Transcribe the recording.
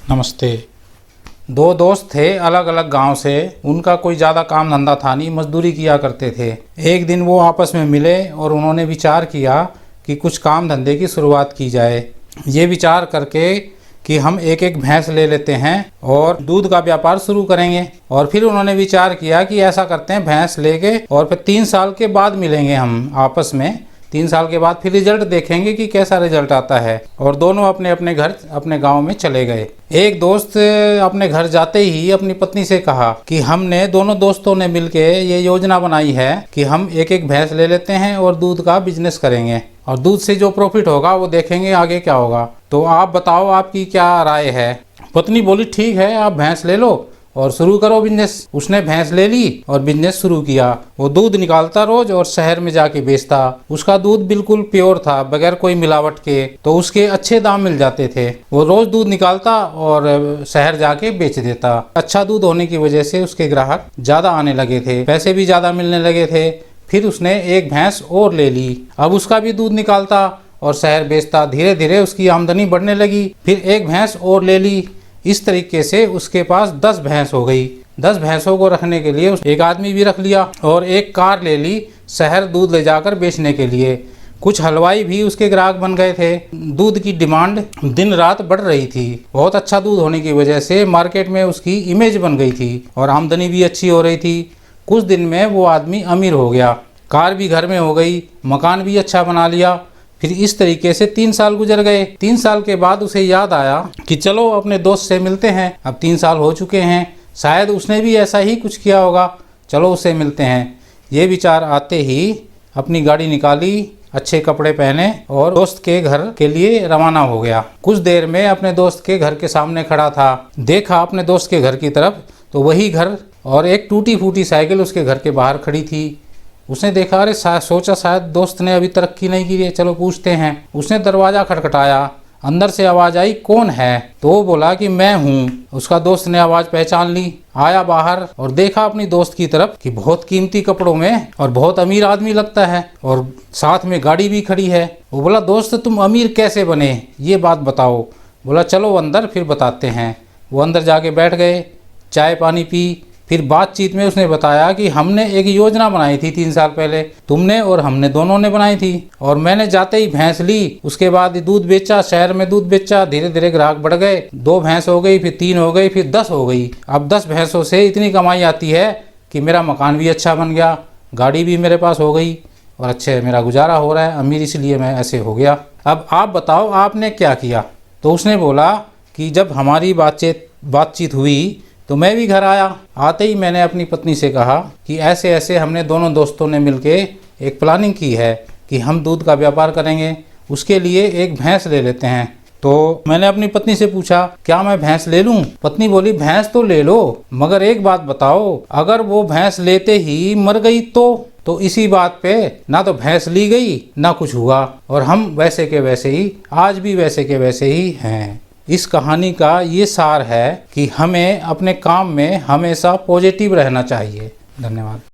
नमस्ते। दो दोस्त थे अलग अलग गांव से। उनका कोई ज़्यादा काम धंधा था नहीं, मजदूरी किया करते थे। एक दिन वो आपस में मिले और उन्होंने विचार किया कि कुछ काम धंधे की शुरुआत की जाए। ये विचार करके कि हम एक एक भैंस ले लेते हैं और दूध का व्यापार शुरू करेंगे। और फिर उन्होंने विचार किया कि ऐसा करते हैं, भैंस लेके और फिर 3 साल के बाद मिलेंगे हम आपस में। 3 साल के बाद फिर रिजल्ट देखेंगे कि कैसा रिजल्ट आता है। और दोनों अपने अपने घर अपने गांव में चले गए। एक दोस्त अपने घर जाते ही अपनी पत्नी से कहा कि हमने दोनों दोस्तों ने मिलके ये योजना बनाई है कि हम एक एक भैंस ले लेते हैं और दूध का बिजनेस करेंगे और दूध से जो प्रॉफिट होगा वो देखेंगे आगे क्या होगा। तो आप बताओ, आपकी क्या राय है। पत्नी बोली, ठीक है, आप भैंस ले लो और शुरू करो बिजनेस। उसने भैंस ले ली और बिजनेस शुरू किया। वो दूध निकालता रोज और शहर में जाके बेचता। उसका दूध बिल्कुल प्योर था, बगैर कोई मिलावट के, तो उसके अच्छे दाम मिल जाते थे। वो रोज दूध निकालता और शहर जाके बेच देता। अच्छा दूध होने की वजह से उसके ग्राहक ज्यादा आने लगे थे, पैसे भी ज्यादा मिलने लगे थे। फिर उसने एक भैंस और ले ली। अब उसका भी दूध निकालता और शहर बेचता। धीरे धीरे उसकी आमदनी बढ़ने लगी। फिर एक भैंस और ले ली। इस तरीके से उसके पास 10 भैंस हो गई। 10 भैंसों को रखने के लिए एक आदमी भी रख लिया और एक कार ले ली शहर दूध ले जाकर बेचने के लिए। कुछ हलवाई भी उसके ग्राहक बन गए थे। दूध की डिमांड दिन रात बढ़ रही थी। बहुत अच्छा दूध होने की वजह से मार्केट में उसकी इमेज बन गई थी और आमदनी भी अच्छी हो रही थी। कुछ दिन में वो आदमी अमीर हो गया। कार भी घर में हो गई, मकान भी अच्छा बना लिया। फिर इस तरीके से 3 साल गुजर गए। 3 साल के बाद उसे याद आया कि चलो अपने दोस्त से मिलते हैं। अब 3 साल हो चुके हैं, शायद उसने भी ऐसा ही कुछ किया होगा, चलो उससे मिलते हैं। ये विचार आते ही अपनी गाड़ी निकाली, अच्छे कपड़े पहने और दोस्त के घर के लिए रवाना हो गया। कुछ देर में अपने दोस्त के घर के सामने खड़ा था। देखा अपने दोस्त के घर की तरफ तो वही घर और एक टूटी फूटी साइकिल उसके घर के बाहर खड़ी थी। उसने देखा, अरे सोचा शायद दोस्त ने अभी तरक्की नहीं की है, चलो पूछते हैं। उसने दरवाज़ा खटखटाया। अंदर से आवाज़ आई, कौन है? तो वो बोला कि मैं हूँ। उसका दोस्त ने आवाज़ पहचान ली, आया बाहर और देखा अपनी दोस्त की तरफ कि बहुत कीमती कपड़ों में और बहुत अमीर आदमी लगता है और साथ में गाड़ी भी खड़ी है। वो बोला, दोस्त तुम अमीर कैसे बने, ये बात बताओ। बोला, चलो अंदर फिर बताते हैं। वो अंदर जाके बैठ गए, चाय पानी पी। फिर बातचीत में उसने बताया कि हमने एक योजना बनाई थी 3 साल पहले, तुमने और हमने दोनों ने बनाई थी। और मैंने जाते ही भैंस ली, उसके बाद दूध बेचा, शहर में दूध बेचा। धीरे धीरे ग्राहक बढ़ गए। 2 भैंस हो गई, फिर 3 हो गई, फिर 10 हो गई। अब 10 भैंसों से इतनी कमाई आती है कि मेरा मकान भी अच्छा बन गया, गाड़ी भी मेरे पास हो गई और अच्छे मेरा गुजारा हो रहा है। अमीर इसलिए मैं ऐसे हो गया। अब आप बताओ, आपने क्या किया? तो उसने बोला कि जब हमारी बातचीत हुई तो मैं भी घर आया। आते ही मैंने अपनी पत्नी से कहा कि ऐसे ऐसे हमने दोनों दोस्तों ने मिलके एक प्लानिंग की है कि हम दूध का व्यापार करेंगे, उसके लिए एक भैंस ले लेते हैं। तो मैंने अपनी पत्नी से पूछा, क्या मैं भैंस ले लूं? पत्नी बोली, भैंस तो ले लो, मगर एक बात बताओ, अगर वो भैंस लेते ही मर गई तो इसी बात पे ना तो भैंस ली गई ना कुछ हुआ और हम वैसे के वैसे ही, आज भी वैसे के वैसे ही हैं। इस कहानी का ये सार है कि हमें अपने काम में हमेशा पॉजिटिव रहना चाहिए। धन्यवाद।